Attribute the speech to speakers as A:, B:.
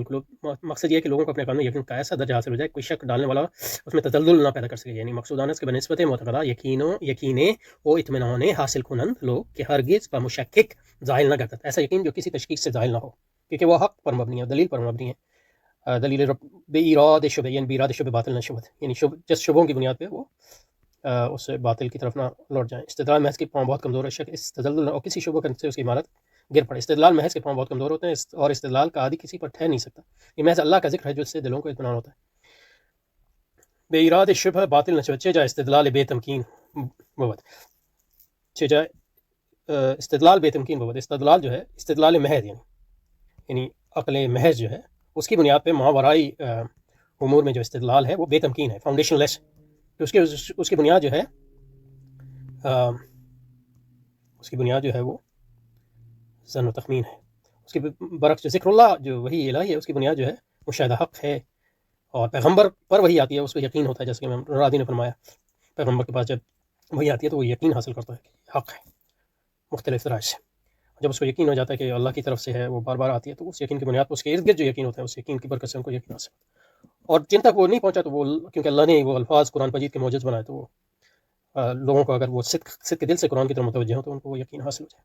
A: مقصد یہ ہے کہ لوگوں کو اپنے کام میں یقین کا ایسا درجہ حاصل ہو جائے کوئی شک ڈالنے والا اس میں تزلزل نہ پیدا کر سکے، یعنی مقصودانہ اس کے بنسبت معتقدہ یقینیں و اطمینان حاصل کنند لوگ کہ ہرگز بمشکک ظاہر نہ کرتا، ایسا یقین جو کسی تشکیک سے ظاہر نہ ہو، کیونکہ وہ حق پر مبنی ہے، دلیل پر مبنی ہے، دلیل بے ایراد شبہ، یعنی بے ایراد شبہ باطل نہ شبہت، یعنی جس شبہوں کی بنیاد پہ وہ اس باطل کی طرف نہ لوٹ جائیں۔ استدلال محض کے پاؤں بہت کمزور ہے، شک اس تزلزل اور کسی شبہ سے اس کی عمارت گر پڑے۔ استدلال محض کے پاؤں بہت کمزور ہوتے ہیں اور استدلال کا عادی کسی پر ٹھہر نہیں سکتا، یہ محض اللہ کا ذکر ہے جو اس سے دلوں کو اطمینان ہوتا ہے۔ بے ایراد شبہ باطل نہ شبہت، چہ استدلال بے تمکین بود، چہ استدلال بے تمکین بود، استدلال جو ہے استدلال محض یعنی عقل محض جو ہے اس کی بنیاد پہ ماورائی امور میں جو استدلال ہے وہ بے تمکین ہے، فاؤنڈیشن لیس، تو اس کی بنیاد جو ہے وہ ظن و تخمین ہے۔ اس کے برعکس جو ذکر اللہ جو وحی الہی ہے اس کی بنیاد جو ہے مشاہدہ حق ہے، اور پیغمبر پر وحی آتی ہے اس کو یقین ہوتا ہے، جیسے کہ امام رازی نے فرمایا پیغمبر کے پاس جب وحی آتی ہے تو وہ یقین حاصل کرتا ہے کہ حق ہے مختلف طرح سے، جب اس کو یقین ہو جاتا ہے کہ اللہ کی طرف سے ہے، وہ بار بار آتی ہے، تو اس یقین کی بنیاد پر اس کے ارد گرد جو یقین ہوتا ہے اس یقین کی برکت سے ان کو یقین حاصل ہوتا ہے، اور جن تک وہ نہیں پہنچا تو وہ کیونکہ اللہ نے وہ الفاظ قرآن مجید کے معجز بنائے، تو وہ لوگوں کو اگر وہ صدق دل سے قرآن کی طرف متوجہ ہوں تو ان کو وہ یقین حاصل ہو جائے۔